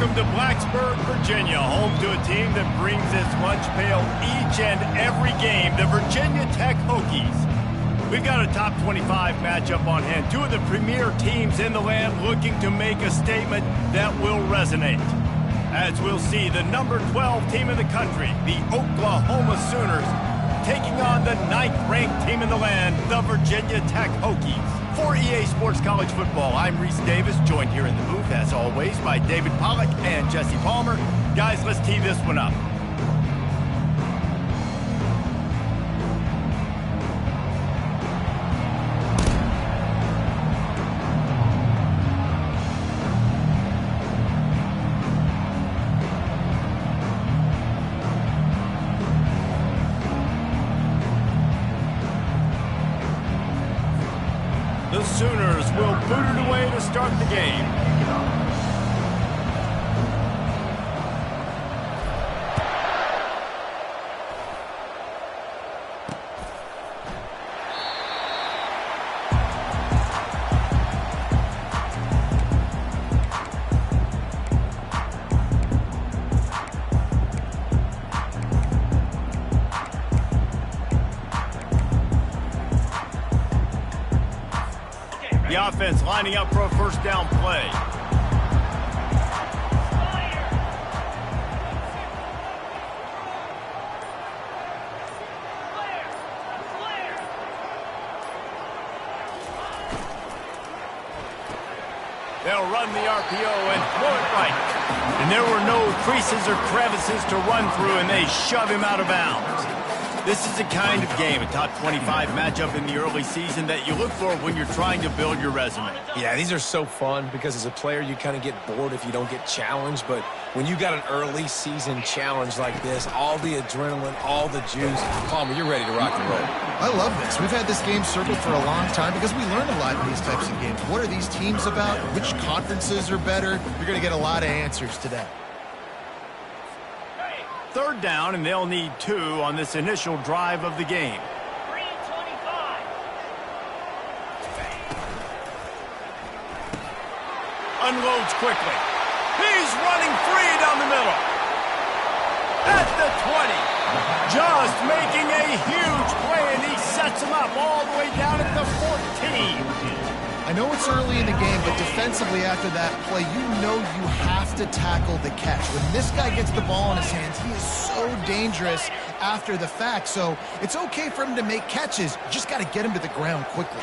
Welcome to Blacksburg, Virginia, home to a team that brings its lunch pail each and every game, the Virginia Tech Hokies. We've got a top 25 matchup on hand. Two of the premier teams in the land looking to make a statement that will resonate. As we'll see, the number 12 team in the country, the Oklahoma Sooners, taking on the 9th-ranked team in the land, the Virginia Tech Hokies. For EA Sports College Football, I'm Reese Davis, joined here in the booth, as always, by David Pollack and Jesse Palmer. Guys, let's tee this one up. The Sooners will boot it away to start the game. The offense lining up for a first down play. They'll run the RPO and throw it right. And there were no creases or crevices to run through, and they shove him out of bounds. This is the kind of game, a top 25 matchup in the early season, that you look for when you're trying to build your resume. Yeah, these are so fun because as a player, you kind of get bored if you don't get challenged. But when you got an early season challenge like this, all the adrenaline, all the juice, Palmer, you're ready to rock and roll. I love this. We've had this game circled for a long time because we learn a lot in these types of games. What are these teams about? Which conferences are better? You're going to get a lot of answers today. Third down, and they'll need 2 on this initial drive of the game. 3:25. Unloads quickly. He's running free down the middle. At the 20. Just making a huge play, and he sets him up all the way down at the 14. I know it's early in the game, but defensively after that play, you know you have to tackle the catch. When this guy gets the ball in his hands, he is so dangerous after the fact. So it's okay for him to make catches. You just got to get him to the ground quickly.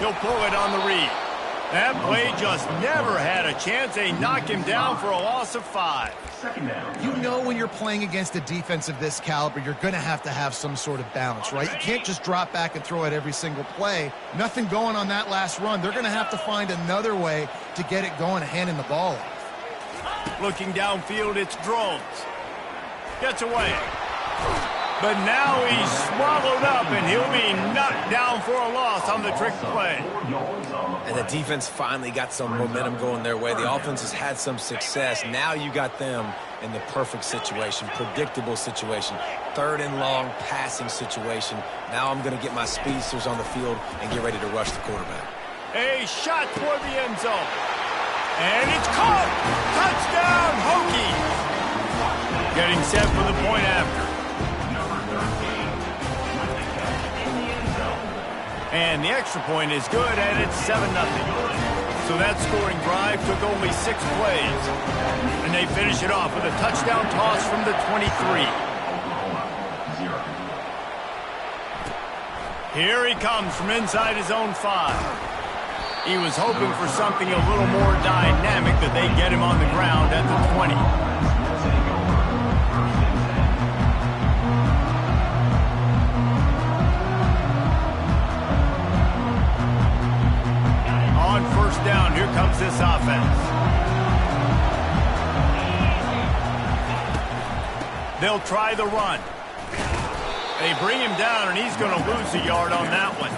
He'll pull it on the read. That play just never had a chance. They knock him down for a loss of 5. You know when you're playing against a defense of this caliber, you're going to have some sort of balance, right? You can't just drop back and throw it every single play. Nothing going on that last run. They're going to have to find another way to get it going and handing the ball off. Looking downfield, it's Drones. Gets away. But now he's swallowed up, and he'll be knocked down for a loss on the trick play. And the defense finally got some momentum going their way. The offense has had some success. Now you got them in the perfect situation, predictable situation, 3rd and long passing situation. Now I'm going to get my speedsters on the field and get ready to rush the quarterback. A shot toward the end zone. And it's caught. Touchdown, Hokies. Getting set for the point after. And the extra point is good, and it's 7-0. So that scoring drive took only 6 plays. And they finish it off with a touchdown toss from the 23. Here he comes from inside his own 5. He was hoping for something a little more dynamic, that they get him on the ground at the 20. On first down, here comes this offense. They'll try the run. They bring him down, and he's going to lose a yard on that one.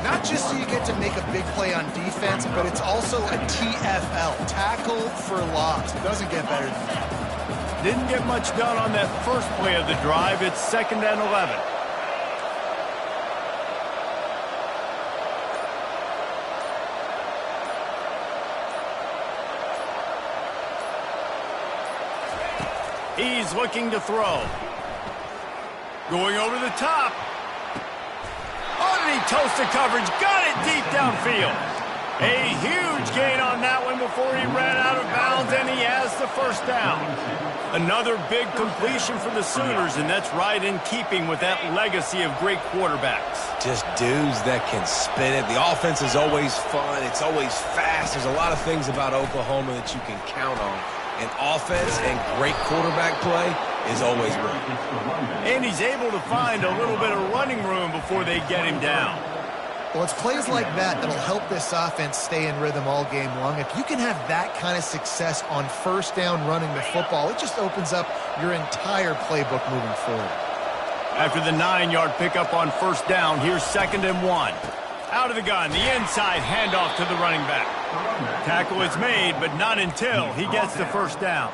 Not just so you get to make a big play on defense, but it's also a TFL, tackle for loss. It doesn't get better than that. Didn't get much done on that first play of the drive. It's 2nd and 11. He's looking to throw. Going over the top. Oh, did he toast the coverage? Got it deep downfield. A huge gain on that one before he ran out of bounds, and he has the first down. Another big completion for the Sooners, and that's right in keeping with that legacy of great quarterbacks. Just dudes that can spin it. The offense is always fun. It's always fast. There's a lot of things about Oklahoma that you can count on. And offense and great quarterback play is always great. And he's able to find a little bit of running room before they get him down. Well, it's plays like that that'll help this offense stay in rhythm all game long. If you can have that kind of success on first down running the football, it just opens up your entire playbook moving forward. After the 9-yard pickup on first down, here's 2nd and 1. Out of the gun, the inside handoff to the running back. Tackle is made, but not until he gets the first down.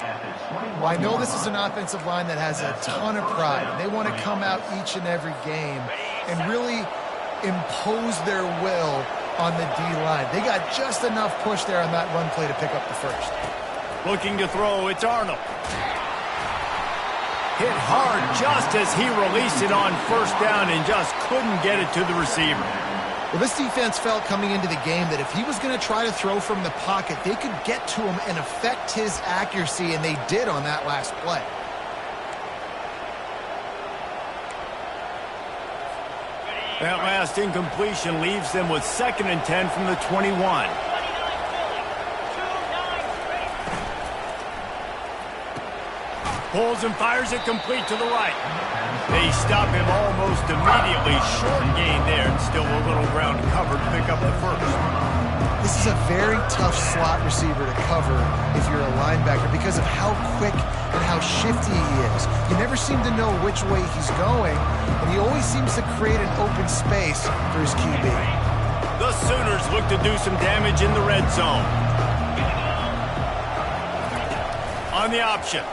Well, I know this is an offensive line that has a ton of pride. They want to come out each and every game and really impose their will on the D-line. They got just enough push there on that run play to pick up the first. Looking to throw, it's Arnold. Hit hard just as he released it on first down and just couldn't get it to the receiver. Well, this defense felt coming into the game that if he was going to try to throw from the pocket, they could get to him and affect his accuracy, and they did on that last play. That last incompletion leaves them with 2nd and 10 from the 21. Pulls and fires it complete to the right. They stop him almost immediately. Short gain there, and still a little ground covered to pick up the first. This is a very tough slot receiver to cover if you're a linebacker because of how quick and how shifty he is. You never seem to know which way he's going, and he always seems to create an open space for his QB. The Sooners look to do some damage in the red zone. On the option.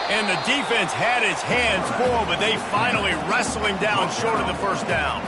And the defense had his hands full, but they finally wrestle him down short of the first down.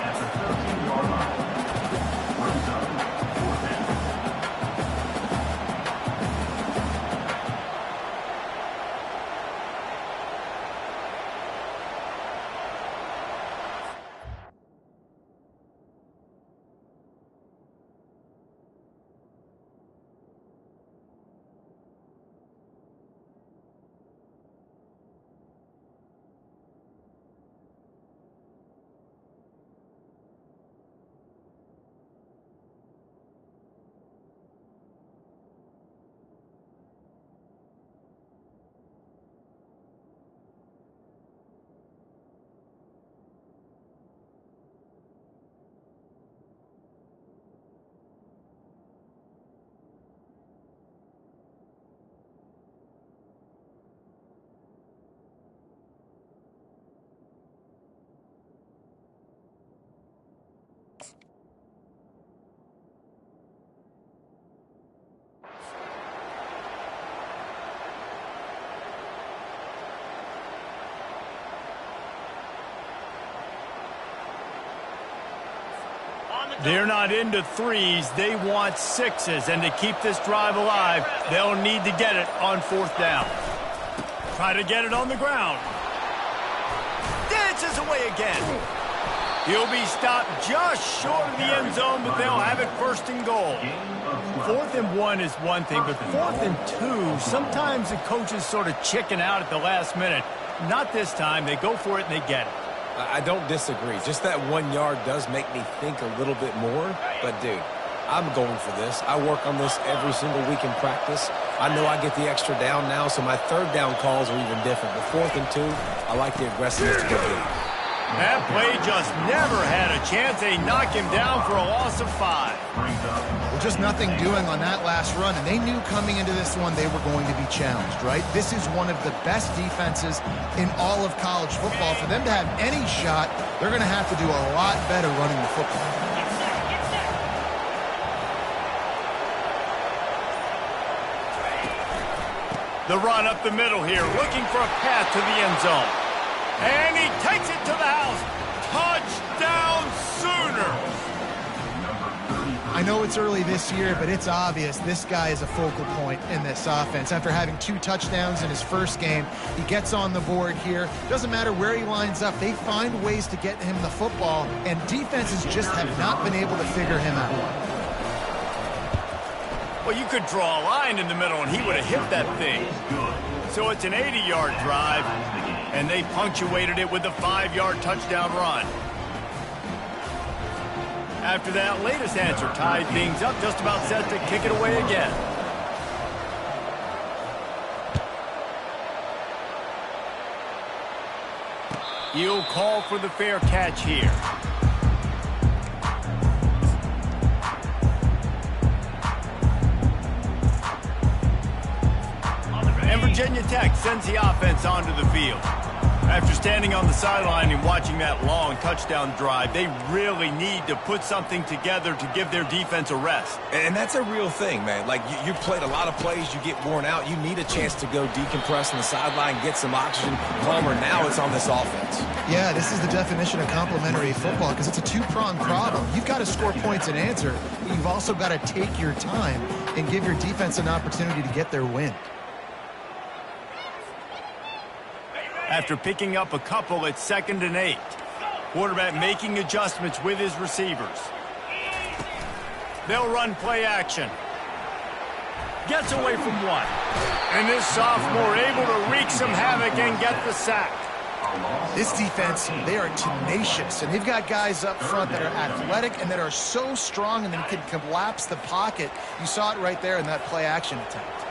They're not into threes. They want sixes. And to keep this drive alive, they'll need to get it on fourth down. Try to get it on the ground. Dances away again. He'll be stopped just short of the end zone, but they'll have it 1st and goal. 4th and 1 is one thing, but 4th and 2, sometimes the coaches sort of chicken out at the last minute. Not this time. They go for it and they get it. I don't disagree. Just that 1 yard does make me think a little bit more. But, dude, I'm going for this. I work on this every single week in practice. I know I get the extra down now, so my 3rd down calls are even different. But 4th and 2, I like the aggressiveness to go deep. That play just never had a chance. They knock him down for a loss of 5. Well, just nothing doing on that last run, and they knew coming into this one they were going to be challenged, right? This is one of the best defenses in all of college football. For them to have any shot, they're going to have to do a lot better running the football. The run up the middle here, looking for a path to the end zone. And he takes it to the house. Touchdown, Sooners! I I know it's early this year, but it's obvious this guy is a focal point in this offense. After having 2 touchdowns in his first game, he gets on the board here. Doesn't matter where he lines up, they find ways to get him the football, and defenses just have not been able to figure him out. Well, you could draw a line in the middle, and he would have hit that thing. So it's an 80-yard drive, and they punctuated it with a 5-yard touchdown run. After that latest answer tied things up, just about set to kick it away again. He'll call for the fair catch here. And Virginia Tech sends the offense onto the field. After standing on the sideline and watching that long touchdown drive, they really need to put something together to give their defense a rest. And that's a real thing, man. Like, you played a lot of plays, you get worn out. You need a chance to go decompress on the sideline, get some oxygen. Palmer, now it's on this offense. Yeah, this is the definition of complementary football because it's a 2-pronged problem. You've got to score points and answer, but you've also got to take your time and give your defense an opportunity to get their win. After picking up a couple, it's 2nd and 8. Quarterback making adjustments with his receivers. They'll run play action. Gets away from one. And this sophomore able to wreak some havoc and get the sack. This defense, they are tenacious, and they've got guys up front that are athletic and that are so strong and then can collapse the pocket. You saw it right there in that play action attempt.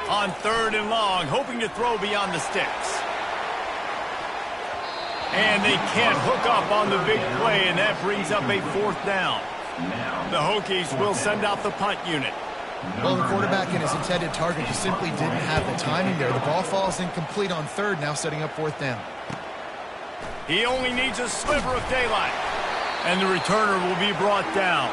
On 3rd and long, hoping to throw beyond the sticks. And they can't hook up on the big play, and that brings up a 4th down. The Hokies will send out the punt unit. Well, the quarterback and his intended target just simply didn't have the timing there. The ball falls incomplete on 3rd, now setting up 4th down. He only needs a sliver of daylight, and the returner will be brought down.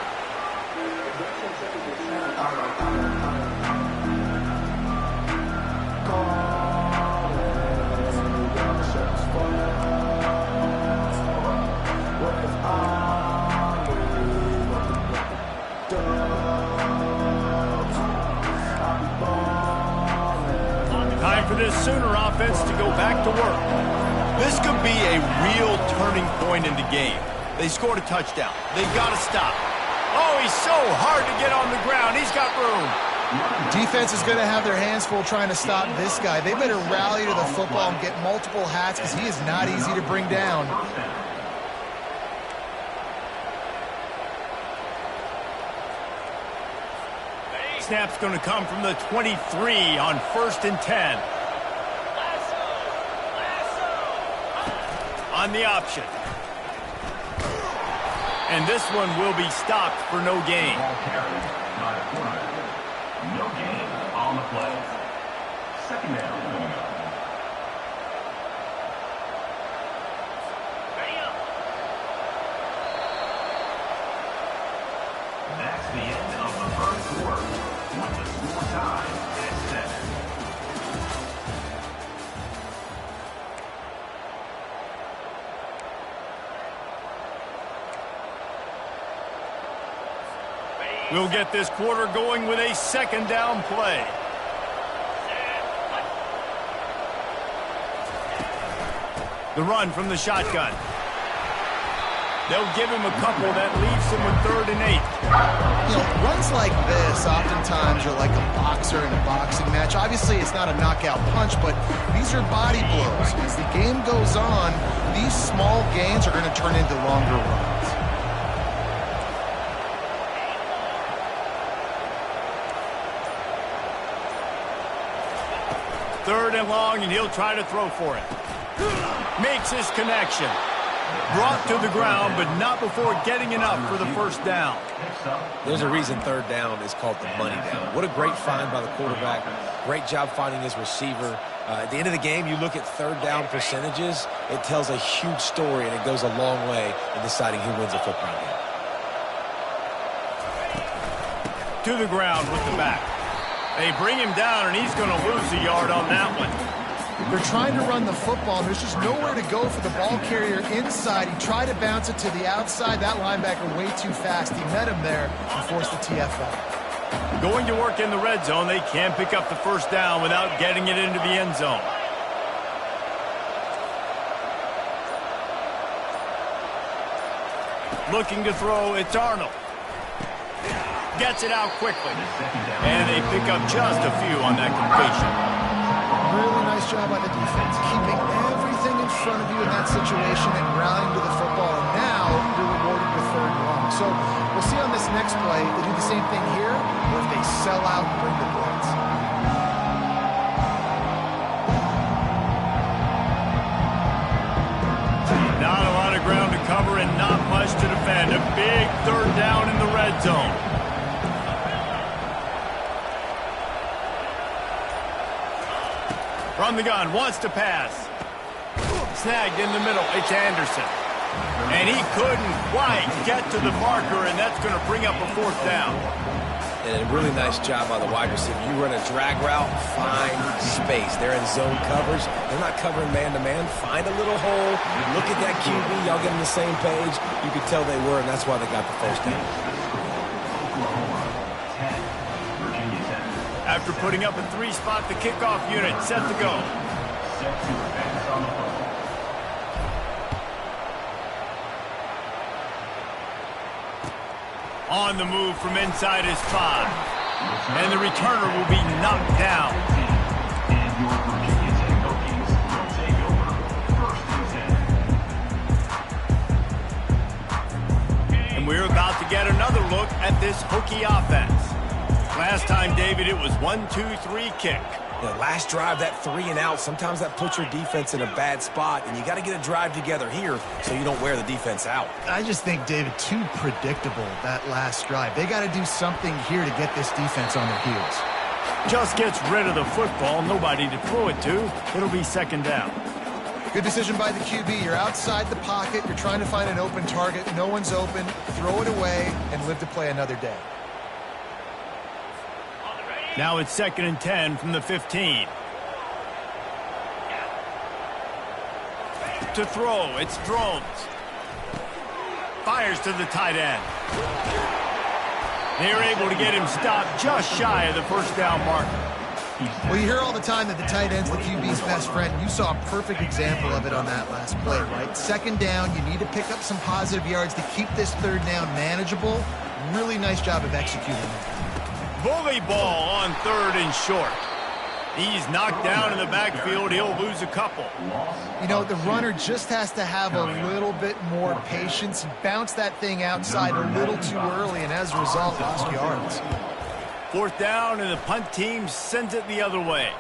Time for this Sooner offense to go back to work. This could be a real turning point in the game. They scored a touchdown. They've got to stop. Oh, he's so hard to get on the ground. He's got room. Defense is going to have their hands full trying to stop this guy. They better rally to the football and get multiple hats because he is not easy to bring down. Snap's going to come from the 23 on 1st and 10. On the option. And this one will be stopped for no gain. No gain on the play. 2nd down. That's the end of the 1st quarter, with the score tied at 7. We'll get this quarter going with a 2nd down play. The run from the shotgun. They'll give him a couple that leaves him with 3rd and 8. You know, runs like this oftentimes are like a boxer in a boxing match. Obviously, it's not a knockout punch, but these are body blows. As the game goes on, these small gains are going to turn into longer runs. Third and long, and he'll try to throw for it. Makes his connection. Brought to the ground, but not before getting enough for the 1st down. There's a reason 3rd down is called the money down. What a great find by the quarterback. Great job finding his receiver. At the end of the game, you look at 3rd down percentages. It tells a huge story, and it goes a long way in deciding who wins a football game. To the ground with the back. They bring him down, and he's going to lose a yard on that one. They're trying to run the football, and there's just nowhere to go for the ball carrier inside. He tried to bounce it to the outside. That linebacker way too fast. He met him there and forced the TFL. Going to work in the red zone, they can't pick up the first down without getting it into the end zone. Looking to throw, it's Arnold. Gets it out quickly. And they pick up just a few on that completion. Really nice job by the defense, keeping everything in front of you in that situation and rallying to the football. And now you're rewarded with 3rd and long. So we'll see on this next play if they do the same thing here or if they sell out and bring the blitz. Not a lot of ground to cover and not much to defend. A big 3rd down in the red zone. From the gun, wants to pass. Snagged in the middle, it's Anderson. And he couldn't quite get to the marker, and that's going to bring up a 4th down. And a really nice job by the wide receiver. You run a drag route, find space. They're in zone coverage. They're not covering man-to-man. Find a little hole. Look at that QB. Y'all get on the same page. You could tell they were, and that's why they got the 1st down. After putting up a 3-spot, the kickoff unit set to go. On the move from inside his 5. And the returner will be knocked down. And your Virginia Tech Hokies will take over 1st and 10. And we're about to get another look at this Hokie offense. Last time, David, it was 1-2-3 kick. The last drive, that 3 and out, sometimes that puts your defense in a bad spot, and you got to get a drive together here so you don't wear the defense out. I just think, David, too predictable, that last drive. They got to do something here to get this defense on their heels. Just gets rid of the football, nobody to throw it to. It'll be 2nd down. Good decision by the QB. You're outside the pocket. You're trying to find an open target. No one's open. Throw it away and live to play another day. Now it's 2nd and 10 from the 15. To throw, it's Drones. Fires to the tight end. They're able to get him stopped just shy of the 1st down marker. Well, you hear all the time that the tight end's the QB's best friend. You saw a perfect example of it on that last play, right? 2nd down, you need to pick up some positive yards to keep this 3rd down manageable. Really nice job of executing that. Bully ball on 3rd and short. He's knocked down in the backfield. He'll lose a couple. You know, the runner just has to have a little bit more patience. He bounced that thing outside a little too early, and as a result, lost yards. 4th down, and the punt team sends it the other way.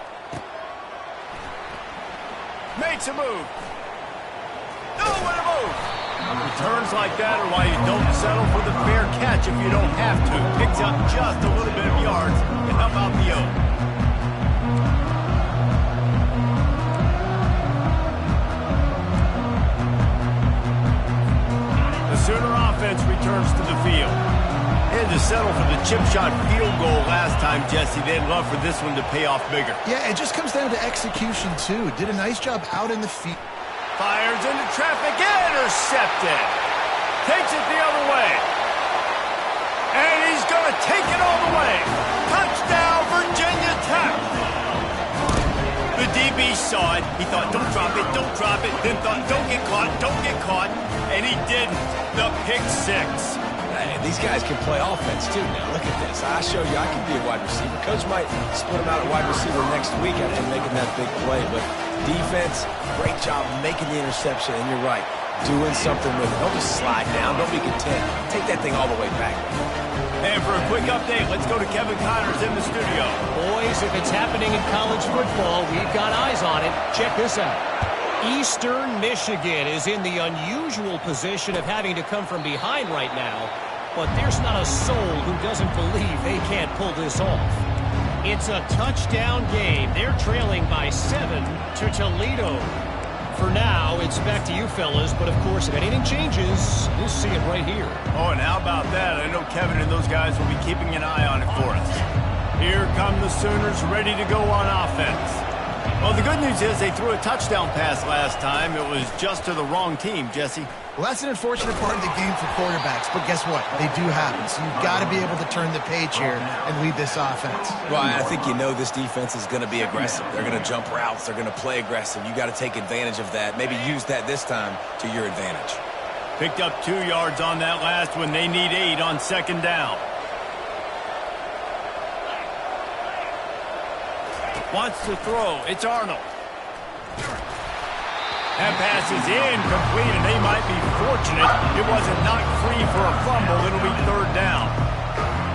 Makes a move. Nowhere to move. Returns like that are why you don't settle for the fair catch if you don't have to. Picks up just a little bit of yards to help out the O. The Sooner offense returns to the field. They had to settle for the chip shot field goal last time, Jesse. They'd love for this one to pay off bigger. Yeah, it just comes down to execution, too. Did a nice job out in the field. Fires into traffic, intercepted. Takes it the other way. And he's going to take it all the way. Touchdown, Virginia Tech. The DB saw it. He thought, don't drop it, don't drop it. Then thought, don't get caught, don't get caught. And he didn't. The pick 6. Hey, these guys can play offense, too, now. Look at this. I show you I can be a wide receiver. Coach might split him out at wide receiver next week after making that big play, but defense, great job making the interception, and you're right, doing something with it. Don't just slide down. Don't be content. Take that thing all the way back. And for a quick update, let's go to Kevin Connors in the studio. Boys, if it's happening in college football, we've got eyes on it. Check this out. Eastern Michigan is in the unusual position of having to come from behind right now, but there's not a soul who doesn't believe they can't pull this off. It's a touchdown game. They're trailing by 7 to Toledo. For now, it's back to you fellas, but of course, if anything changes, you'll see it right here. Oh, and how about that? I know Kevin and those guys will be keeping an eye on it for us. Here come the Sooners ready to go on offense. Well, the good news is they threw a touchdown pass last time. It was just to the wrong team, Jesse. Well, that's an unfortunate part of the game for quarterbacks, but guess what? They do happen, so you've got to be able to turn the page here and lead this offense. Well, I think you know this defense is going to be aggressive. They're going to jump routes. They're going to play aggressive. You got to take advantage of that. Maybe use that this time to your advantage. Picked up 2 yards on that last one. They need 8 on second down. Wants to throw. It's Arnold. That pass is incomplete, and they might be fortunate it wasn't knocked free for a fumble. It'll be third down.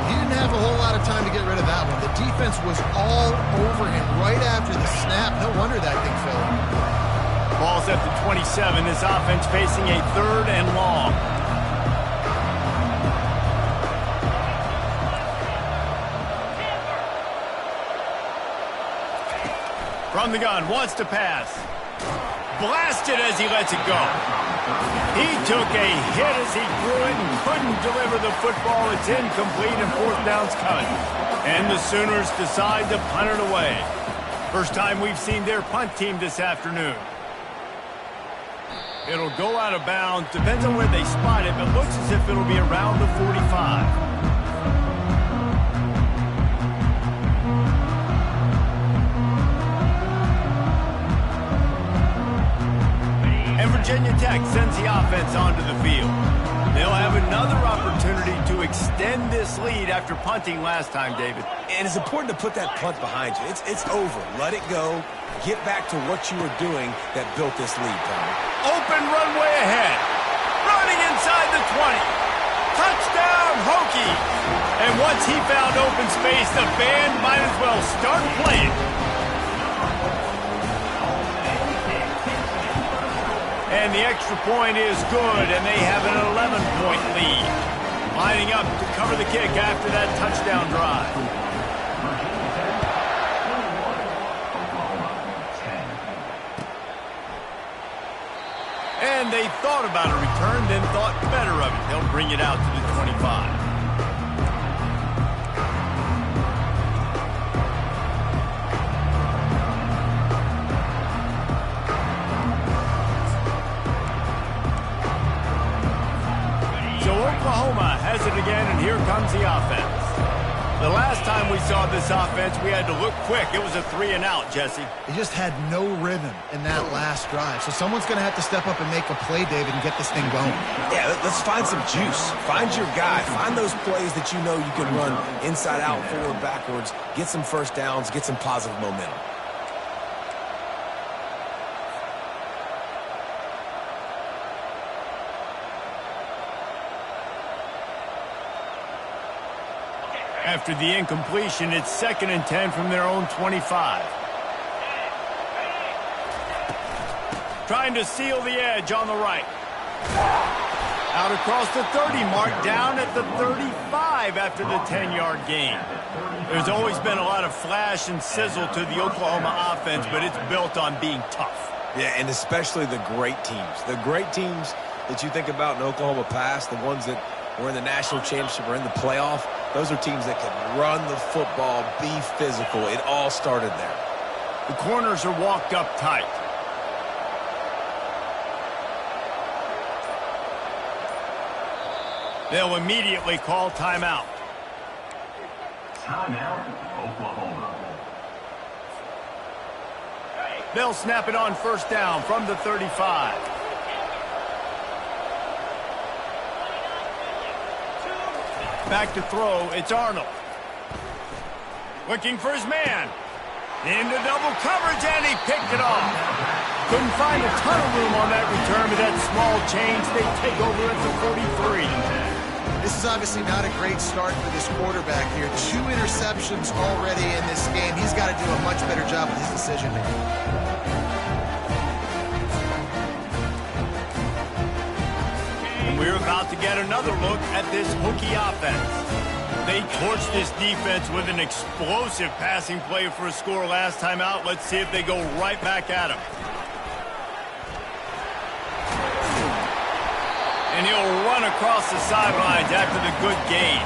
He didn't have a whole lot of time to get rid of that one. The defense was all over him right after the snap. No wonder that thing fell. Ball's at the 27. This offense facing a third and long. From the gun, wants to pass. Blasted as he lets it go. He took a hit as he threw it and couldn't deliver the football. It's incomplete and fourth down's coming. And the Sooners decide to punt it away. First time we've seen their punt team this afternoon. It'll go out of bounds. Depends on where they spot it, but looks as if it'll be around the 45. Virginia Tech sends the offense onto the field. They'll have another opportunity to extend this lead after punting last time, David. And it's important to put that punt behind you. It's over. Let it go. Get back to what you were doing that built this lead, Tom. Open runway ahead. Running inside the 20. Touchdown, Hokies. And once he found open space, the band might as well start playing. And the extra point is good, and they have an 11-point lead. Lining up to cover the kick after that touchdown drive. And they thought about a return, then thought better of it. They'll bring it out to the 25. Oklahoma has it again, and here comes the offense. The last time we saw this offense, we had to look quick. It was a 3-and-out, Jesse. He just had no rhythm in that last drive. So someone's going to have to step up and make a play, David, and get this thing going. Yeah, let's find some juice. Find your guy. Find those plays that you know you can run inside out, forward, backwards. Get some first downs. Get some positive momentum. After the incompletion, it's 2nd and 10 from their own 25. Trying to seal the edge on the right. Out across the 30 mark, down at the 35 after the 10-yard gain. There's always been a lot of flash and sizzle to the Oklahoma offense, but it's built on being tough. Yeah, and especially the great teams. The great teams that you think about in Oklahoma past, the ones that were in the national championship or in the playoff, those are teams that can run the football, be physical. It all started there. The corners are walked up tight. They'll immediately call timeout. Timeout, Oklahoma. They'll snap it on first down from the 35. Back to throw, it's Arnold. Looking for his man. Into double coverage, and he picked it off. Couldn't find a ton of room on that return, but that small change, they take over at the 43. This is obviously not a great start for this quarterback here. 2 interceptions already in this game. He's got to do a much better job with his decision-making. We're about to get another look at this Hokie offense. They torched this defense with an explosive passing play for a score last time out. Let's see if they go right back at him. And he'll run across the sidelines after the good gain.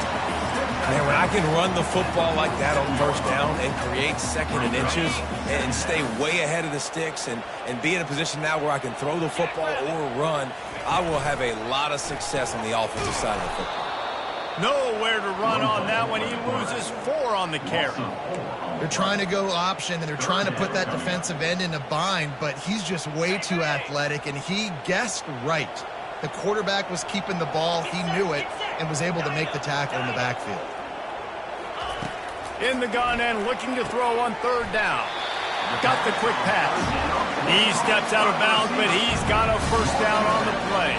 Man, when I can run the football like that on first down and create second and inches and stay way ahead of the sticks and be in a position now where I can throw the football or run, I will have a lot of success on the offensive side of the football. Nowhere to run on that one. He loses 4 on the carry. They're trying to go option, and they're trying to put that defensive end in a bind, but he's just way too athletic, and he guessed right. The quarterback was keeping the ball. He knew it and was able to make the tackle in the backfield. In the gun and looking to throw on third down. Got the quick pass. He steps out of bounds, but he's got a first down on the play.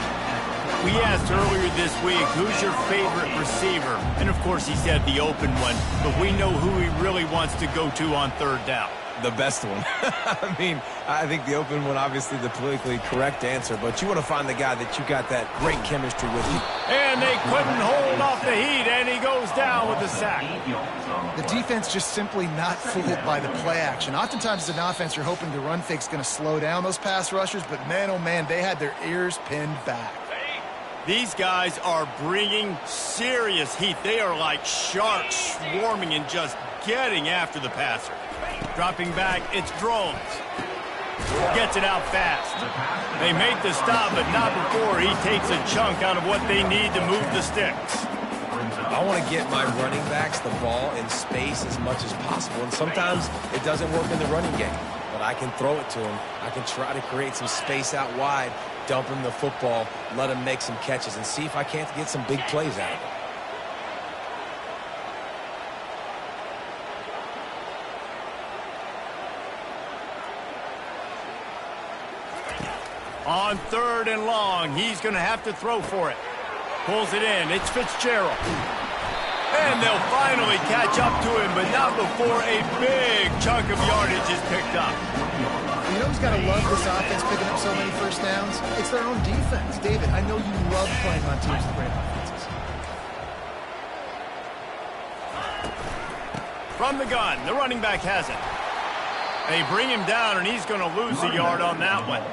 We asked earlier this week, who's your favorite receiver? And, of course, he said the open one, but we know who he really wants to go to on third down. The best one. I mean, I think the open one, obviously the politically correct answer, but you want to find the guy that you got that great chemistry with you. And they couldn't hold off the heat, and he goes down with the sack. The defense just simply not fooled by the play action. Oftentimes as an offense, you're hoping the run fake's going to slow down those pass rushers, but man, oh man, they had their ears pinned back. These guys are bringing serious heat. They are like sharks swarming and just getting after the passer. Dropping back, it's Drones. Gets it out fast. They make the stop, but not before he takes a chunk out of what they need to move the sticks. I want to get my running backs the ball in space as much as possible, and sometimes it doesn't work in the running game. But I can throw it to him. I can try to create some space out wide, dump him the football, let him make some catches, and see if I can't get some big plays out of him. On third and long, he's going to have to throw for it. Pulls it in. It's Fitzgerald. And they'll finally catch up to him, but not before a big chunk of yardage is picked up. You know who's got to love this offense picking up so many first downs? It's their own defense. David, I know you love playing on teams with great offenses. From the gun, the running back has it. They bring him down, and he's going to lose a yard on that one.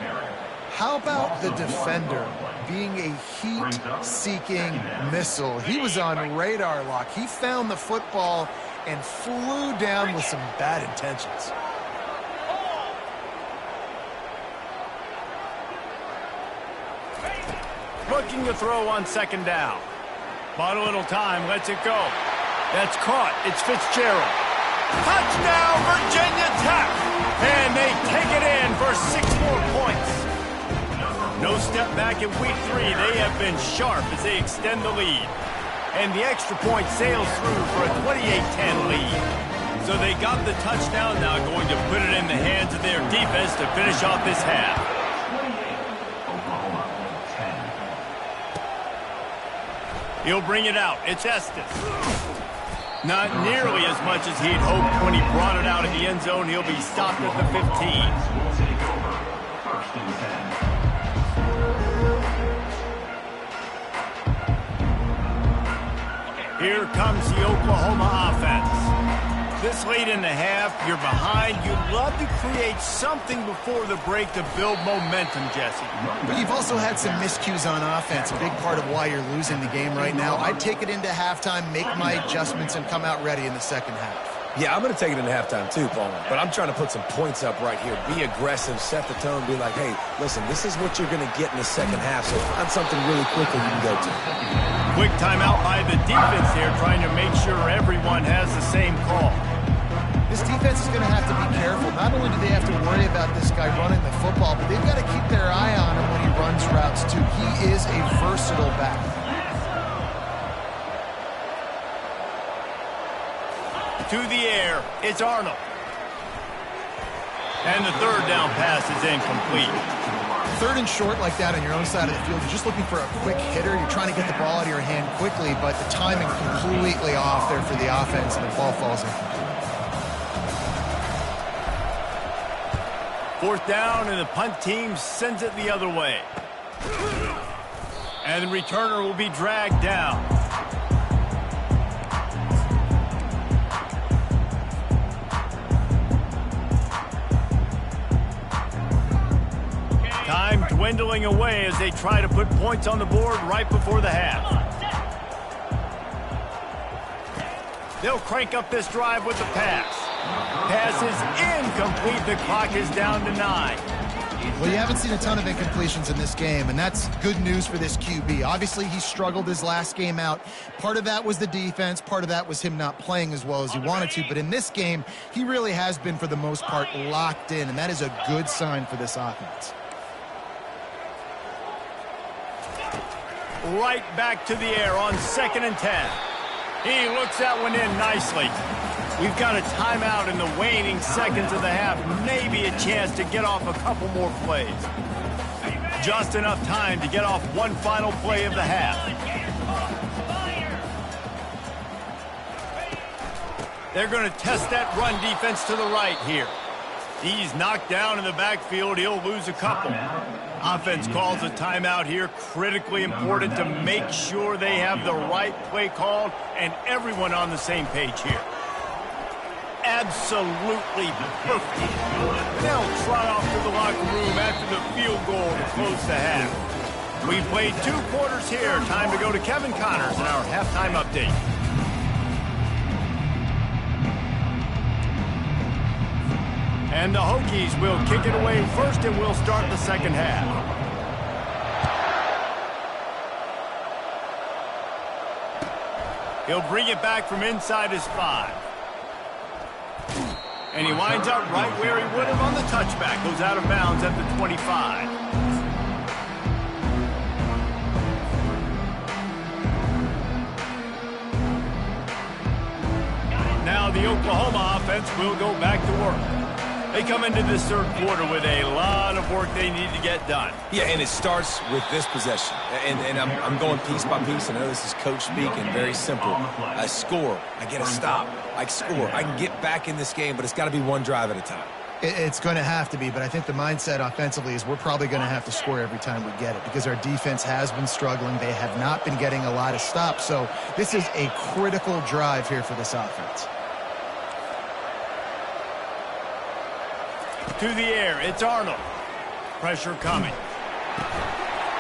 How about the defender being a heat-seeking missile? He was on radar lock. He found the football and flew down with some bad intentions. Looking to throw on second down. Bought a little time, lets it go. That's caught. It's Fitzgerald. Touchdown, Virginia Tech! And they take it in for 6 more points. No step back in week 3. They have been sharp as they extend the lead. And the extra point sails through for a 28-10 lead. So they got the touchdown, now going to put it in the hands of their defense to finish off this half. He'll bring it out. It's Estes. Not nearly as much as he'd hoped when he brought it out in the end zone. He'll be stopped at the 15. Here comes the Oklahoma offense. This late in the half, you're behind. You'd love to create something before the break to build momentum, Jesse. But you've also had some miscues on offense, a big part of why you're losing the game right now. I'd take it into halftime, make my adjustments, and come out ready in the second half. Yeah, I'm going to take it into halftime too, Paul. But I'm trying to put some points up right here. Be aggressive, set the tone, be like, hey, listen, this is what you're going to get in the second half, so find something really quickly you can go to. Quick timeout by the defense here, trying to make sure everyone has the same call. This defense is going to have to be careful. Not only do they have to worry about this guy running the football, but they've got to keep their eye on him when he runs routes too. He is a versatile back. To the air, it's Arnold. And the third down pass is incomplete. Third and short like that on your own side of the field, you're just looking for a quick hitter. You're trying to get the ball out of your hand quickly, but the timing completely off there for the offense, and the ball falls incomplete. Fourth down, and the punt team sends it the other way. And the returner will be dragged down. Time dwindling away as they try to put points on the board right before the half. They'll crank up this drive with the pass. Pass is incomplete. The clock is down to 9. Well, you haven't seen a ton of incompletions in this game, and that's good news for this QB. Obviously, he struggled his last game out. Part of that was the defense. Part of that was him not playing as well as he wanted to. But in this game, he really has been, for the most part, locked in, and that is a good sign for this offense. Right back to the air on 2nd and 10. He looks that one in nicely. We've got a timeout in the waning seconds of the half. Maybe a chance to get off a couple more plays. Just enough time to get off one final play of the half. They're going to test that run defense to the right here. He's knocked down in the backfield. He'll lose a couple. Offense calls a timeout here. Critically important to make sure they have the right play called and everyone on the same page here. Absolutely perfect. They'll trot off to the locker room after the field goal to close the half. We played 2 quarters here. Time to go to Kevin Connors in our halftime update. And the Hokies will kick it away first, and we'll start the second half. He'll bring it back from inside his 5. And he winds up right where he would have on the touchback. Goes out of bounds at the 25. Now the Oklahoma offense will go back to work. They come into this 3rd quarter with a lot of work they need to get done. Yeah, and it starts with this possession. And I'm going piece by piece. I know this is coach speaking, very simple. I score. I get a stop. I score. I can get back in this game, but it's got to be one drive at a time. It's going to have to be, but I think the mindset offensively is we're probably going to have to score every time we get it because our defense has been struggling. They have not been getting a lot of stops. So this is a critical drive here for this offense. To the air, it's Arnold. Pressure coming.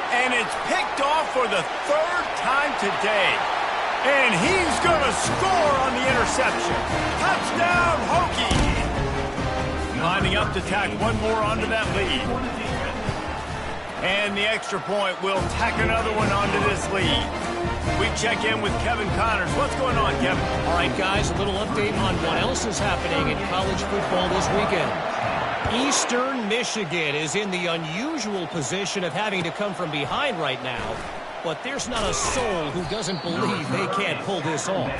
And it's picked off for the 3rd time today. And he's going to score on the interception. Touchdown, Hokies! Lining up to tack one more onto that lead. And the extra point will tack another one onto this lead. We check in with Kevin Connors. What's going on, Kevin? All right, guys, a little update on what else is happening in college football this weekend. Eastern Michigan is in the unusual position of having to come from behind right now, but there's not a soul who doesn't believe they can't pull this off.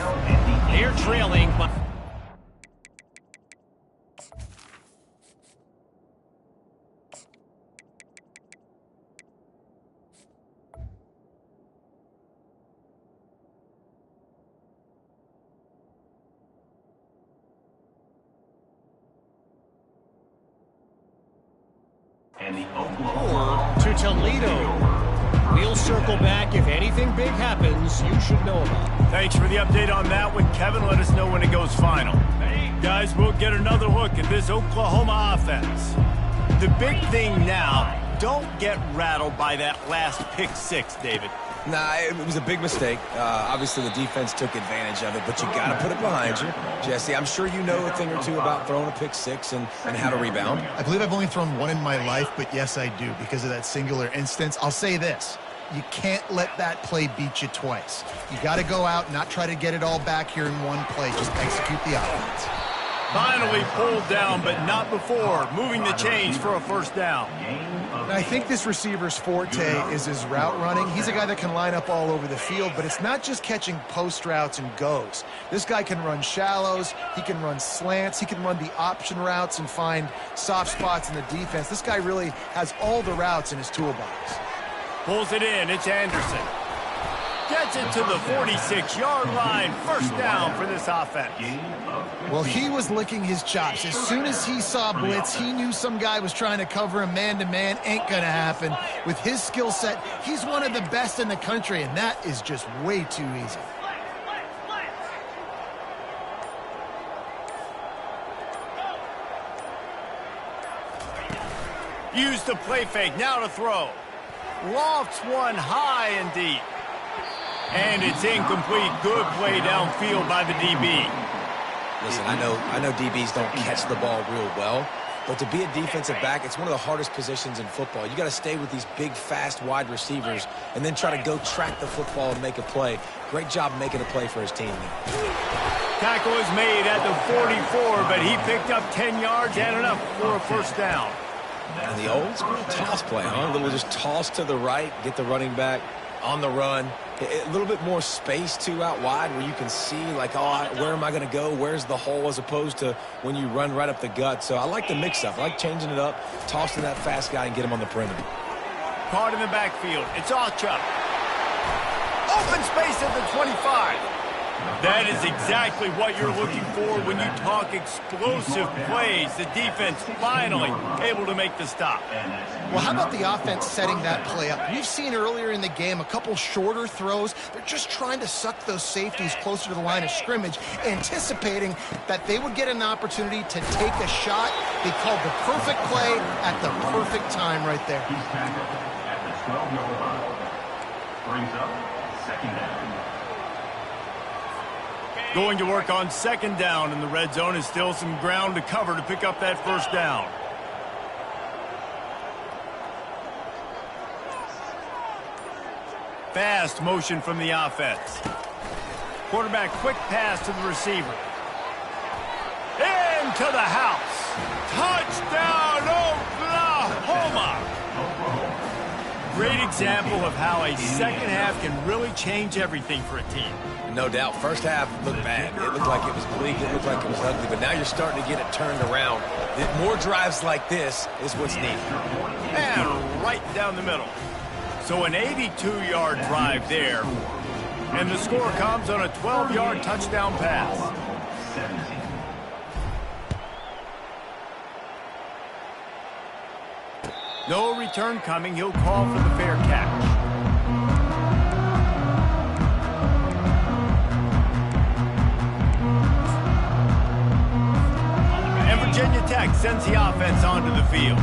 They're trailing by... And the Oklahoma to Toledo. We'll circle back if anything big happens you should know about. Thanks for the update on that one, Kevin. Let us know when it goes final. Guys, we'll get another look at this Oklahoma offense. The big thing now, don't get rattled by that last pick 6, David. Nah, it was a big mistake. Obviously, the defense took advantage of it, but you got to put it behind you. Jesse, I'm sure you know a thing or two about throwing a pick 6 and how to rebound. I believe I've only thrown one in my life, but yes, I do because of that singular instance. I'll say this. You can't let that play beat you twice. You got to go out and not try to get it all back here in one play. Just execute the offense. Finally pulled down, but not before. Moving the chains for a 1st down. And I think this receiver's forte is his route running. He's a guy that can line up all over the field, but it's not just catching post routes and goes. This guy can run shallows, he can run slants, he can run the option routes and find soft spots in the defense. This guy really has all the routes in his toolbox. Pulls it in, it's Anderson. Gets it to the 46-yard line. 1st down for this offense. Well, he was licking his chops. As soon as he saw blitz, he knew some guy was trying to cover him man-to-man. Ain't going to happen. With his skill set, he's one of the best in the country, and that is just way too easy. Use the play fake, now to throw. Lofts one high and deep. And it's incomplete. Good play downfield by the DB. Listen, I know DBs don't catch the ball real well, but to be a defensive back, it's one of the hardest positions in football. You got to stay with these big, fast, wide receivers and then try to go track the football and make a play. Great job making a play for his team. Tackle is made at the 44, but he picked up 10 yards and enough for a first down. And the old school toss play, huh? A little just toss to the right, get the running back on the run. A little bit more space, too, out wide where you can see, like, oh, where am I going to go? Where's the hole, as opposed to when you run right up the gut. So I like the mix-up. I like changing it up, tossing that fast guy and get him on the perimeter. Caught in the backfield. It's Chubb. Open space at the 25. That is exactly what you're looking for when you talk explosive plays. The defense finally able to make the stop. Well, how about the offense setting that play up? We've seen earlier in the game a couple shorter throws. They're just trying to suck those safeties closer to the line of scrimmage, anticipating that they would get an opportunity to take a shot. They called the perfect play at the perfect time right there. He's tackled at the 12-yard line. Brings up second down. Going to work on second down, and the red zone is still some ground to cover to pick up that first down. Fast motion from the offense. Quarterback quick pass to the receiver. Into the house. Touchdown, Oklahoma! Great example of how a second half can really change everything for a team. No doubt. First half looked bad. It looked like it was bleak. It looked like it was ugly. But now you're starting to get it turned around. More drives like this is what's needed. And right down the middle. So an 82-yard drive there. And the score comes on a 12-yard touchdown pass. 17. No return coming. He'll call for the fair catch. And Virginia Tech sends the offense onto the field.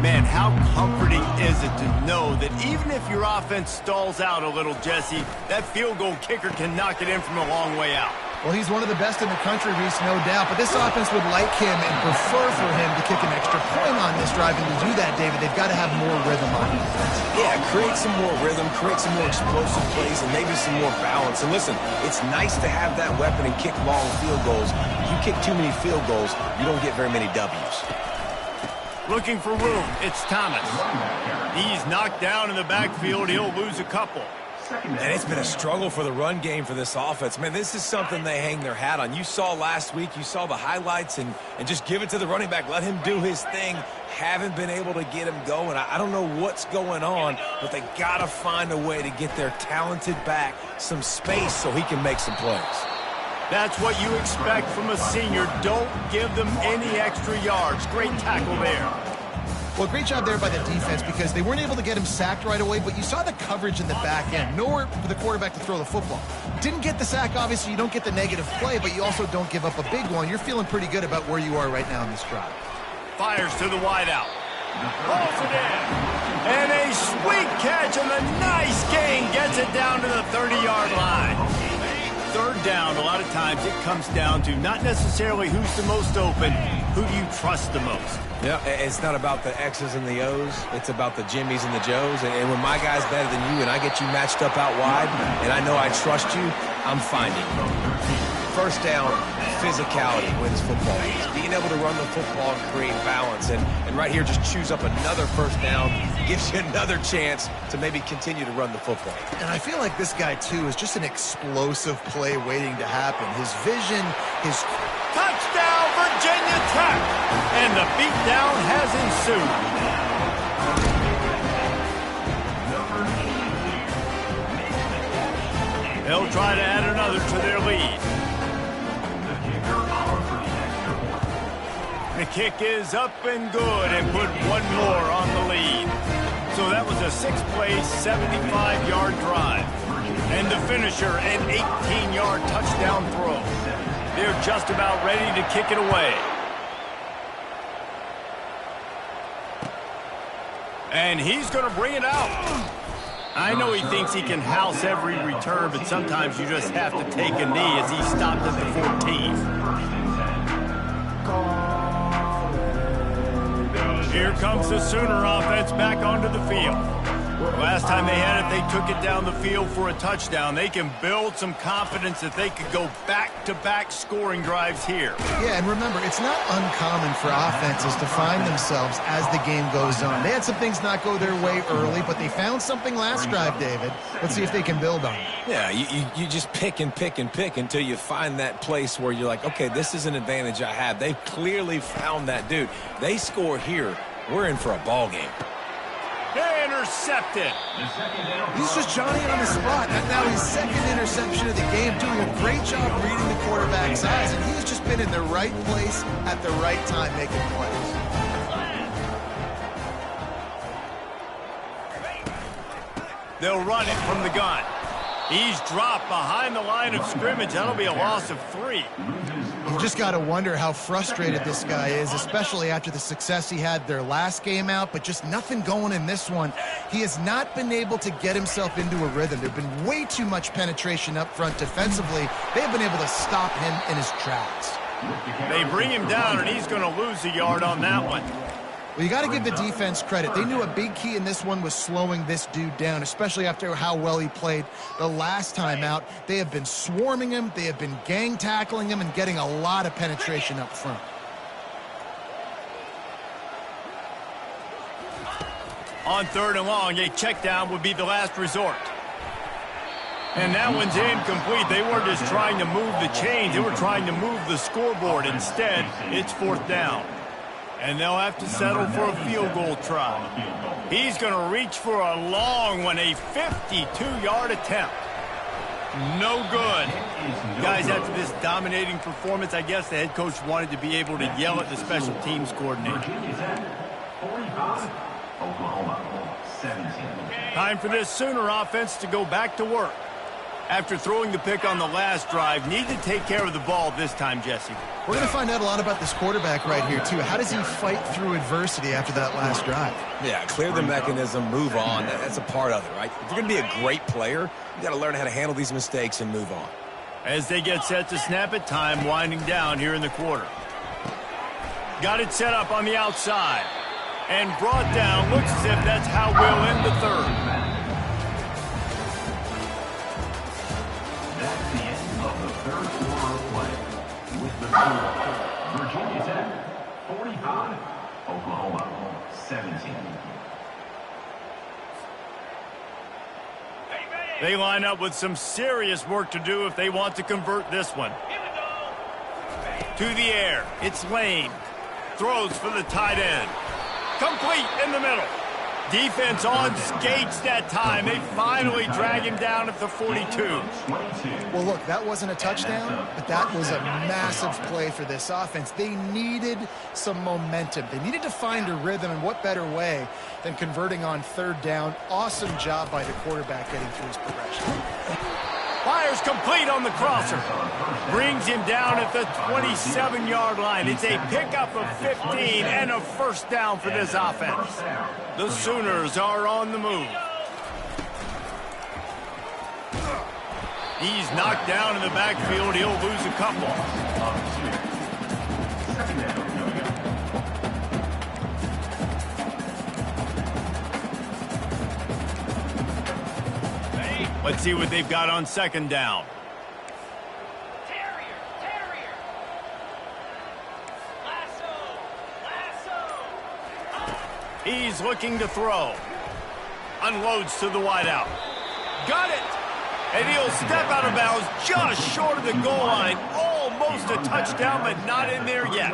Man, how comforting is it to know that even if your offense stalls out a little, Jesse, that field goal kicker can knock it in from a long way out. Well, he's one of the best in the country, Reese, no doubt. But this offense would like him and prefer for him to kick an extra point on this drive. And to do that, David, they've got to have more rhythm on defense. Yeah, create some more rhythm, create some more explosive plays, and maybe some more balance. And listen, it's nice to have that weapon and kick long field goals. If you kick too many field goals, you don't get very many W's. Looking for room, it's Thomas. He's knocked down in the backfield. He'll lose a couple. And it's been a struggle for the run game for this offense. Man, this is something they hang their hat on. You saw last week, you saw the highlights, and just give it to the running back. Let him do his thing. Haven't been able to get him going. I don't know what's going on, but they got to find a way to get their talented back some space so he can make some plays. That's what you expect from a senior. Don't give them any extra yards. Great tackle there. Well, great job there by the defense because they weren't able to get him sacked right away, but you saw the coverage in the back end. Nowhere for the quarterback to throw the football. Didn't get the sack, obviously. You don't get the negative play, but you also don't give up a big one. You're feeling pretty good about where you are right now in this drive. Fires to the wideout. Pulls it in. And a sweet catch and a nice gain gets it down to the 30-yard line. Third down, a lot of times it comes down to not necessarily who's the most open, who do you trust the most. Yeah, it's not about the X's and the O's. It's about the Jimmies and the Joes. And when my guy's better than you and I get you matched up out wide and I know I trust you, I'm finding you. First down, physicality wins football games. Being able to run the football and create balance. And right here, just choose up another first down, gives you another chance to maybe continue to run the football. And I feel like this guy, too, is just an explosive play waiting to happen. His vision, his... Touchdown, Virginia Tech! And the beatdown has ensued. They'll try to add another to their lead. The kick is up and good and put one more on the lead. So that was a 6-play, 75-yard drive. And the finisher, an 18-yard touchdown throw. They're just about ready to kick it away. And he's going to bring it out. I know he thinks he can house every return, but sometimes you just have to take a knee as he stopped at the 14. Here comes the Sooner offense back onto the field. Last time they had it, they took it down the field for a touchdown. They can build some confidence that they could go back-to-back scoring drives here. Yeah, and remember, it's not uncommon for offenses to find themselves as the game goes on. They had some things not go their way early, but they found something last drive, David. Let's see if they can build on it. Yeah, you just pick and pick and pick until you find that place where you're like, okay, this is an advantage I have. They've clearly found that dude. They score here, we're in for a ball game. Intercepted. He's just Johnny on the spot. And now his second interception of the game, doing a great job reading the quarterback's eyes, and he's just been in the right place at the right time making plays. They'll run it from the gun. He's dropped behind the line of scrimmage. That'll be a loss of 3. You just got to wonder how frustrated this guy is, especially after the success he had their last game out, but just nothing going in this one. He has not been able to get himself into a rhythm. There's been way too much penetration up front defensively. They've been able to stop him in his tracks. They bring him down, and he's going to lose a yard on that one. Well, you got to give the defense credit. They knew a big key in this one was slowing this dude down, especially after how well he played the last time out. They have been swarming him. They have been gang tackling him and getting a lot of penetration up front. On 3rd and long, a check down would be the last resort. And that one's incomplete. They weren't just trying to move the chains. They were trying to move the scoreboard. Instead, it's 4th down. And they'll have to settle for a field goal try. He's going to reach for a long one, a 52-yard attempt. No good. Guys, after this dominating performance, I guess the head coach wanted to be able to yell at the special teams coordinator. 45, Oklahoma, 17. Time for this Sooner offense to go back to work. After throwing the pick on the last drive, need to take care of the ball this time, Jesse. We're going to find out a lot about this quarterback right here, too. How does he fight through adversity after that last drive? Yeah, clear the mechanism, move on. That's a part of it, right? If you're going to be a great player, you got to learn how to handle these mistakes and move on. As they get set to snap it, time winding down here in the quarter. Got it set up on the outside. And brought down. Looks as if that's how we'll end the 3rd. That's the end of the 3rd quarter of play. With the score, Virginia Tech, 45, Oklahoma, 17. They line up with some serious work to do if they want to convert this one. To the air. It's Lane. Throws for the tight end. Complete in the middle. Defense on skates that time. They finally drag him down at the 42. Well, look, that wasn't a touchdown, but that was a massive play for this offense. They needed some momentum. They needed to find a rhythm, and what better way than converting on 3rd down. Awesome job by the quarterback getting through his progression. Fires complete on the crosser. Brings him down at the 27-yard line. It's a pickup of 15 and a 1st down for this offense. The Sooners are on the move. He's knocked down in the backfield. He'll lose a couple. Let's see what they've got on 2nd down. Terrier. Lasso. He's looking to throw. Unloads to the wideout. Got it! And he'll step out of bounds just short of the goal line. Almost a touchdown, but not in there yet.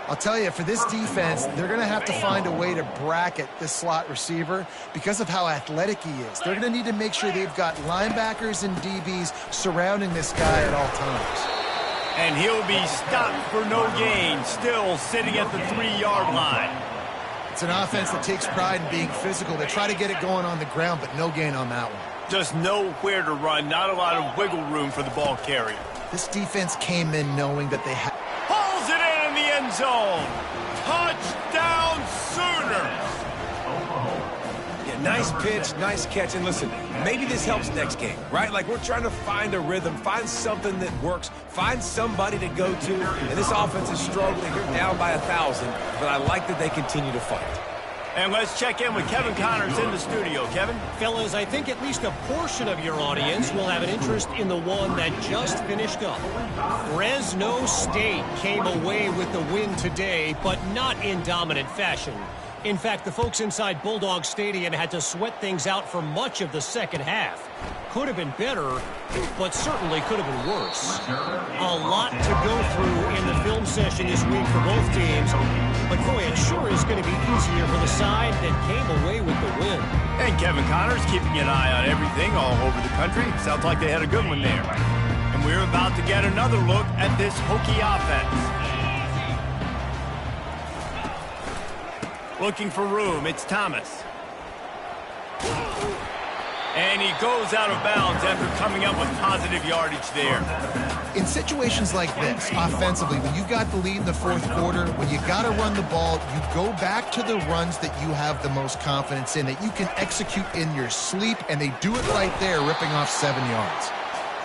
I'll tell you, for this defense, they're going to have to find a way to bracket this slot receiver because of how athletic he is. They're going to need to make sure they've got linebackers and DBs surrounding this guy at all times. And he'll be stopped for no gain, still sitting at the 3-yard line. It's an offense that takes pride in being physical. They try to get it going on the ground, but no gain on that one. Just nowhere to run, not a lot of wiggle room for the ball carrier. This defense came in knowing that they had... Pulls it in the end zone. Touchdown Sooners. Yeah, Nice pitch, nice catch. And listen, maybe this helps next game, right? Like, we're trying to find a rhythm, find something that works, find somebody to go to. And this offense is struggling. You're down by 1,000, but I like that they continue to fight. And let's check in with Kevin Connors in the studio. Kevin? Fellas, I think at least a portion of your audience will have an interest in the one that just finished up. Fresno State came away with the win today, but not in dominant fashion. In fact, the folks inside Bulldog Stadium had to sweat things out for much of the second half. Could have been better, but certainly could have been worse. A lot to go through in the film session this week for both teams, but boy, it sure is going to be easier for the side that came away with the win. And Kevin Connors keeping an eye on everything all over the country. Sounds like they had a good one there. And we're about to get another look at this Hokie offense. Looking for room, it's Thomas. And he goes out of bounds after coming up with positive yardage there. In situations like this, offensively, when you got the lead in the fourth quarter, when you got to run the ball, you go back to the runs that you have the most confidence in, that you can execute in your sleep, and they do it right there, ripping off 7 yards.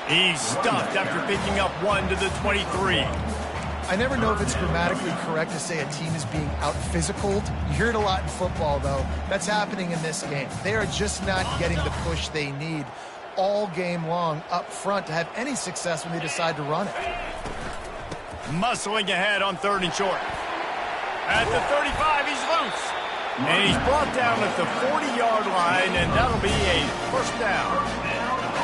He's stuffed after picking up 1 to the 23. I never know if it's grammatically correct to say a team is being out-physicaled. You hear it a lot in football, though. That's happening in this game. They are just not getting the push they need all game long up front to have any success when they decide to run it. Muscling ahead on 3rd and short. At the 35, he's loose. And he's brought down at the 40-yard line, and that'll be a first down.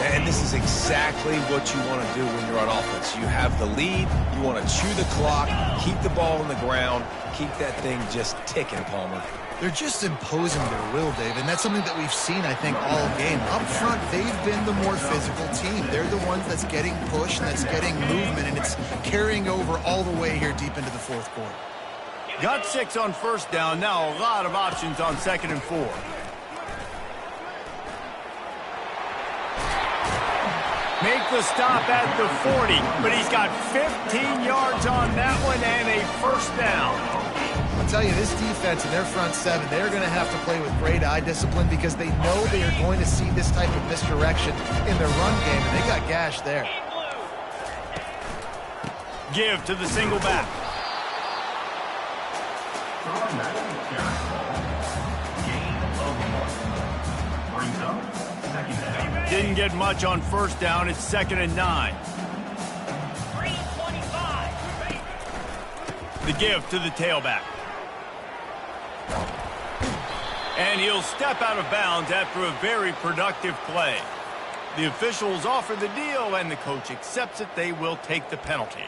And this is exactly what you want to do when you're on offense. You have the lead. You want to chew the clock, keep the ball on the ground, keep that thing just ticking, Palmer. They're just imposing their will, Dave, and that's something that we've seen, I think, all game. Up front, they've been the more physical team. They're the ones that's getting pushed and that's getting movement, and it's carrying over all the way here deep into the fourth quarter. Got 6 on first down. Now a lot of options on 2nd and 4. Make the stop at the 40, but he's got 15 yards on that one and a first down. I'll tell you, this defense and their front 7, they're going to have to play with great eye discipline because they know they are going to see this type of misdirection in their run game, and they got gashed there. Give to the single back. Didn't get much on first down. It's 2nd and 9. The give to the tailback. And he'll step out of bounds after a very productive play. The officials offer the deal, and the coach accepts it. They will take the penalty.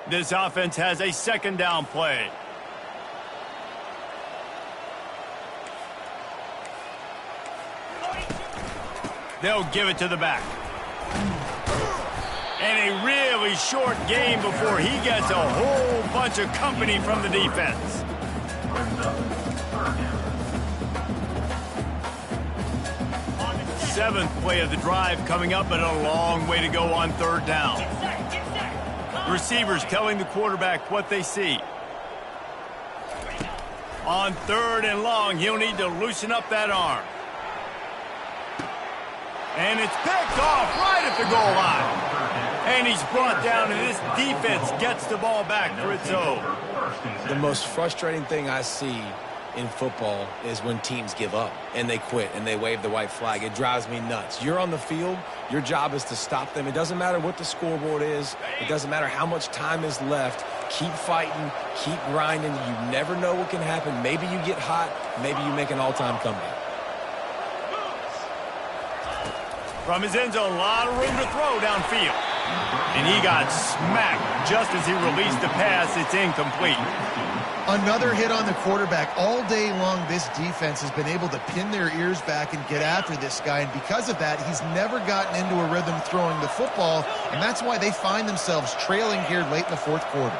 This offense has a 2nd down play. They'll give it to the back. And a really short game before he gets a whole bunch of company from the defense. Seventh play of the drive coming up, but a long way to go on 3rd down. Receivers telling the quarterback what they see. On 3rd and long, he'll need to loosen up that arm. And it's picked off right at the goal line. And he's brought down, and this defense gets the ball back for its own. The most frustrating thing I see in football is when teams give up and they quit and they wave the white flag. It drives me nuts. You're on the field. Your job is to stop them. It doesn't matter what the scoreboard is. It doesn't matter how much time is left. Keep fighting. Keep grinding. You never know what can happen. Maybe you get hot. Maybe you make an all-time comeback. From his end zone, a lot of room to throw downfield. And he got smacked just as he released the pass. It's incomplete. Another hit on the quarterback. All day long, this defense has been able to pin their ears back and get after this guy. And because of that, he's never gotten into a rhythm throwing the football. And that's why they find themselves trailing here late in the fourth quarter.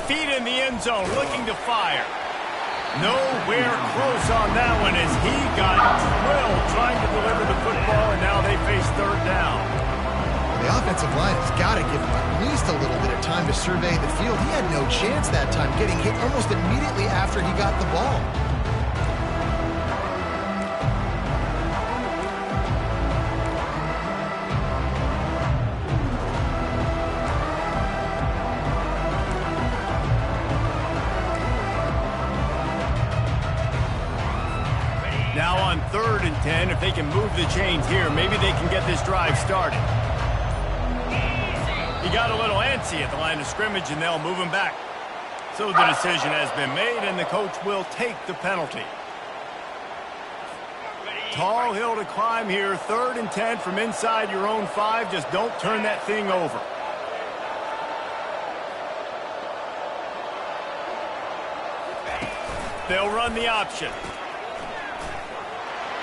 Feet in the end zone, looking to fire. Nowhere close on that one as he got drilled trying to deliver the football, and now they face 3rd down. The offensive line has got to give him at least a little bit of time to survey the field. He had no chance that time, getting hit almost immediately after he got the ball. Now on 3rd and 10, if they can move the chains here, maybe they can get this drive started. He got a little antsy at the line of scrimmage, and they'll move him back. So the decision has been made, and the coach will take the penalty. Tall hill to climb here. 3rd and 10 from inside your own 5. Just don't turn that thing over. They'll run the option.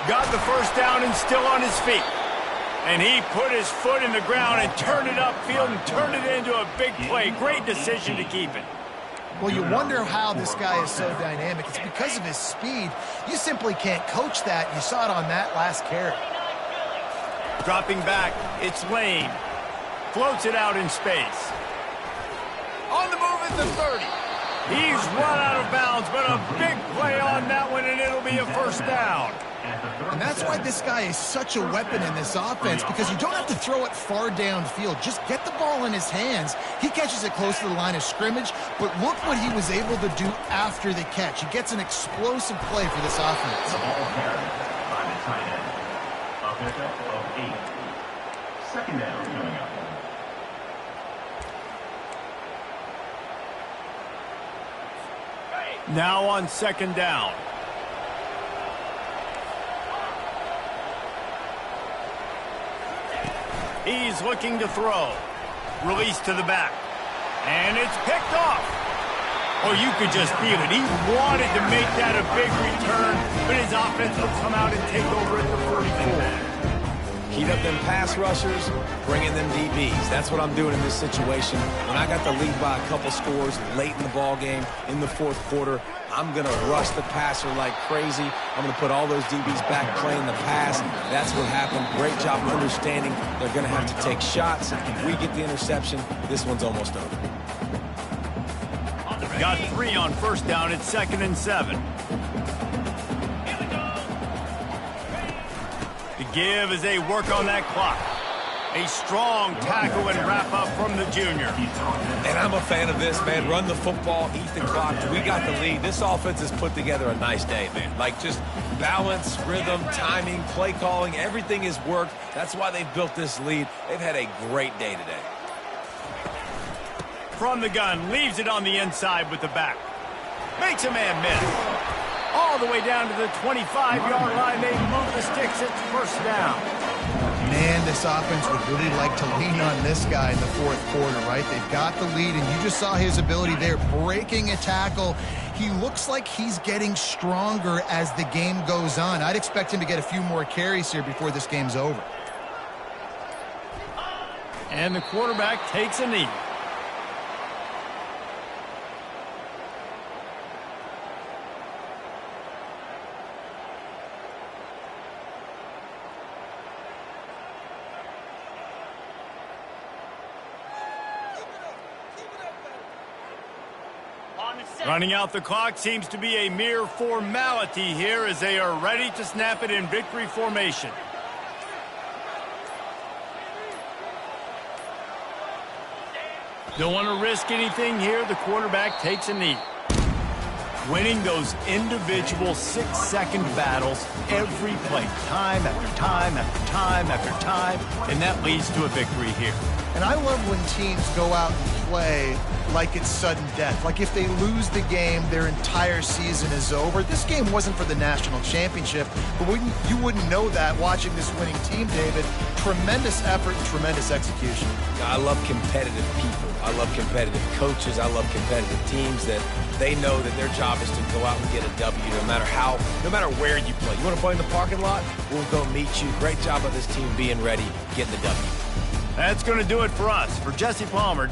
Got the first down and still on his feet. And he put his foot in the ground and turned it upfield and turned it into a big play. Great decision to keep it. Well, you wonder how this guy is so dynamic. It's because of his speed. You simply can't coach that. You saw it on that last carry. Dropping back, it's Lane. Floats it out in space. On the move at the 30. He's run out of bounds, but a big play on that one, and it'll be a first down. And that's why this guy is such a weapon in this offense, because you don't have to throw it far downfield. Just get the ball in his hands. He catches it close to the line of scrimmage, but look what he was able to do after the catch. He gets an explosive play for this offense. The ball carried by the tight end. A pickup of 8. Second down coming up. Now on 2nd down. He's looking to throw. Release to the back. And it's picked off. Or you could just feel it. He wanted to make that a big return, but his offense will come out and take over at the 44. Heat up them pass rushers, bring in them DBs. That's what I'm doing in this situation. When I got the lead by a couple scores late in the ball game, in the 4th quarter, I'm going to rush the passer like crazy. I'm going to put all those DBs back playing the pass. That's what happened. Great job understanding they're going to have to take shots. If we get the interception, this one's almost over. Got 3 on 1st down. It's 2nd and 7. The give as they work on that clock. A strong tackle and wrap up from the junior. And I'm a fan of this, man. Run the football, eat the clock. We got the lead. This offense has put together a nice day, man. Like just balance, rhythm, timing, play calling, everything has worked. That's why they've built this lead. They've had a great day today. From the gun, leaves it on the inside with the back. Makes a man miss. All the way down to the 25-yard line. They move the sticks. It's 1st down. Man, this offense would really like to lean on this guy in the 4th quarter, right? They've got the lead, and you just saw his ability there, breaking a tackle. He looks like he's getting stronger as the game goes on. I'd expect him to get a few more carries here before this game's over. And the quarterback takes a knee. Running out the clock seems to be a mere formality here as they are ready to snap it in victory formation. Don't want to risk anything here. The quarterback takes a knee. Winning those individual 6-second battles every play, time after time after time after time, and that leads to a victory here. And I love when teams go out and play like it's sudden death. Like if they lose the game, their entire season is over. This game wasn't for the national championship, but you wouldn't know that watching this winning team, David. Tremendous effort and tremendous execution. I love competitive people. I love competitive coaches. I love competitive teams that they know that their job is to go out and get a W no matter where you play. You want to play in the parking lot? We'll go meet you. Great job of this team being ready, getting the W. That's going to do it for us. For Jesse Palmer, Dave